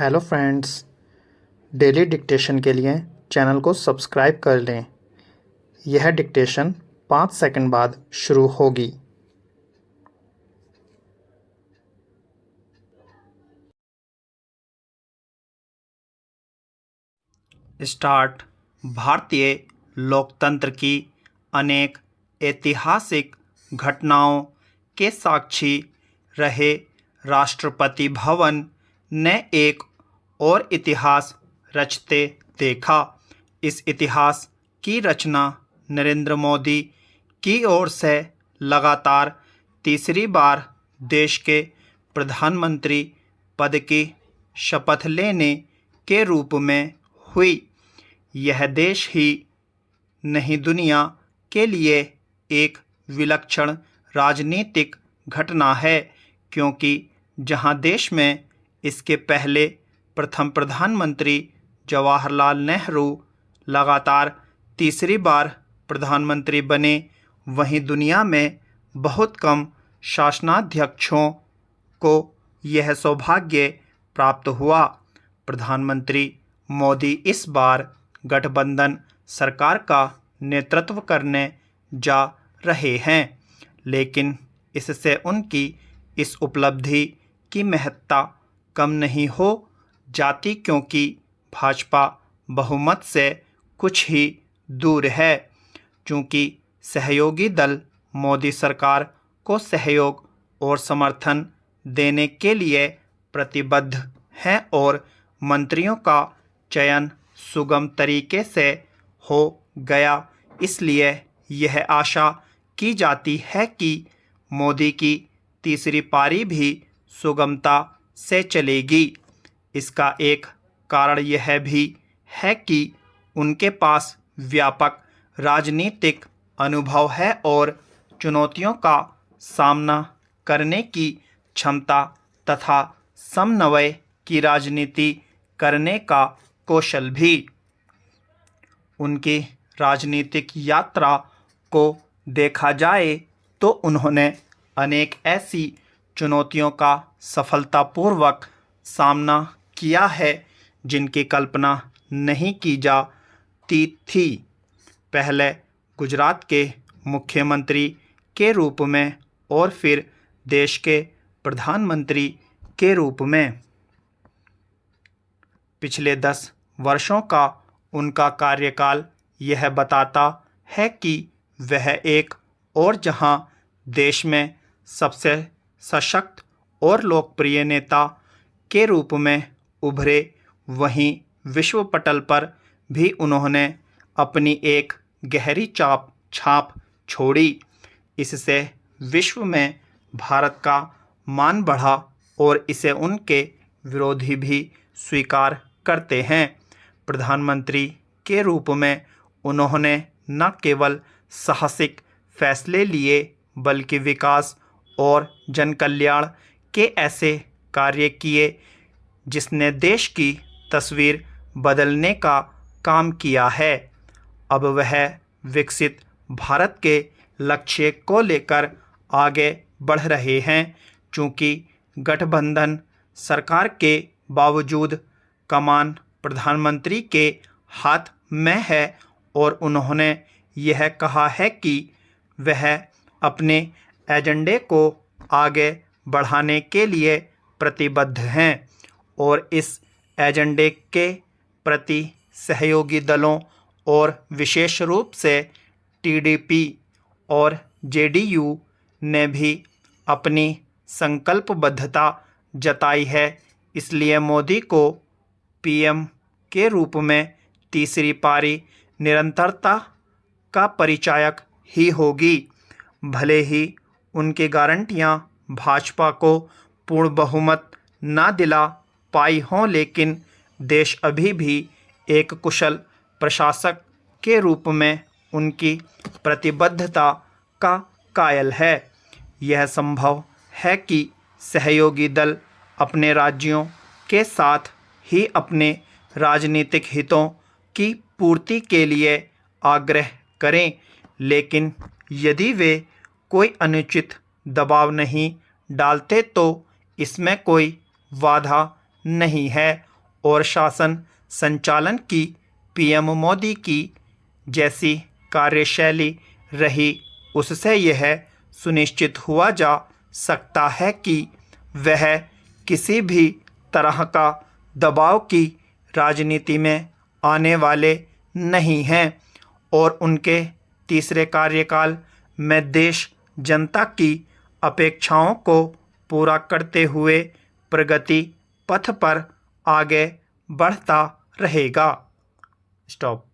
Hello friends, daily dictation के लिए channel को सब्सक्राइब कर लें। यह डिक्टेशन 5 सेकंड बाद शुरू होगी। स्टार्ट। भारतीय लोकतंत्र की अनेक ऐतिहासिक घटनाओं के साक्षी रहे राष्ट्रपति भवन ने एक और इतिहास रचते देखा। इस इतिहास की रचना नरेंद्र मोदी की ओर से लगातार तीसरी बार देश के प्रधानमंत्री पद की शपथ लेने के रूप में हुई। यह देश ही नहीं, दुनिया के लिए एक विलक्षण राजनीतिक घटना है, क्योंकि जहां देश में इसके पहले प्रथम प्रधानमंत्री जवाहरलाल नेहरू लगातार तीसरी बार प्रधानमंत्री बने, वहीं दुनिया में बहुत कम शासनाध्यक्षों को यह सौभाग्य प्राप्त हुआ। प्रधानमंत्री मोदी इस बार गठबंधन सरकार का नेतृत्व करने जा रहे हैं, लेकिन इससे उनकी इस उपलब्धि की महत्ता कम नहीं हो जाती, क्योंकि भाजपा बहुमत से कुछ ही दूर है। चूँकि सहयोगी दल मोदी सरकार को सहयोग और समर्थन देने के लिए प्रतिबद्ध हैं और मंत्रियों का चयन सुगम तरीके से हो गया, इसलिए यह आशा की जाती है कि मोदी की तीसरी पारी भी सुगमता से चलेगी। इसका एक कारण यह भी है कि उनके पास व्यापक राजनीतिक अनुभव है और चुनौतियों का सामना करने की क्षमता तथा समन्वय की राजनीति करने का कौशल भी। उनकी राजनीतिक यात्रा को देखा जाए तो उन्होंने अनेक ऐसी चुनौतियों का सफलतापूर्वक सामना किया है जिनकी कल्पना नहीं की जाती थी। पहले गुजरात के मुख्यमंत्री के रूप में और फिर देश के प्रधानमंत्री के रूप में। पिछले 10 वर्षों का उनका कार्यकाल यह बताता है कि वह एक और जहां देश में सबसे सशक्त और लोकप्रिय नेता के रूप में उभरे, वहीं विश्व पटल पर भी उन्होंने अपनी एक गहरी छाप छोड़ी। इससे विश्व में भारत का मान बढ़ा और इसे उनके विरोधी भी स्वीकार करते हैं। प्रधानमंत्री के रूप में उन्होंने न केवल साहसिक फैसले लिए, बल्कि विकास और जनकल्याण के ऐसे कार्य किए जिसने देश की तस्वीर बदलने का काम किया है। अब वह विकसित भारत के लक्ष्य को लेकर आगे बढ़ रहे हैं। चूँकि गठबंधन सरकार के बावजूद कमान प्रधानमंत्री के हाथ में है और उन्होंने यह कहा है कि वह अपने एजेंडे को आगे बढ़ाने के लिए प्रतिबद्ध हैं और इस एजेंडे के प्रति सहयोगी दलों और विशेष रूप से टीडीपी और जेडीयू ने भी अपनी संकल्पबद्धता जताई है। इसलिए मोदी को पीएम के रूप में तीसरी पारी निरंतरता का परिचायक ही होगी। भले ही उनकी गारंटियां भाजपा को पूर्ण बहुमत ना दिला पाई हों, लेकिन देश अभी भी एक कुशल प्रशासक के रूप में उनकी प्रतिबद्धता का कायल है। यह संभव है कि सहयोगी दल अपने राज्यों के साथ ही अपने राजनीतिक हितों की पूर्ति के लिए आग्रह करें, लेकिन यदि वे कोई अनुचित दबाव नहीं डालते तो इसमें कोई बाधा नहीं है और शासन संचालन की पीएम मोदी की जैसी कार्यशैली रही, उससे यह सुनिश्चित हुआ जा सकता है कि वह किसी भी तरह का दबाव की राजनीति में आने वाले नहीं हैं और उनके तीसरे कार्यकाल में देश जनता की अपेक्षाओं को पूरा करते हुए प्रगति पथ पर आगे बढ़ता रहेगा। स्टॉप।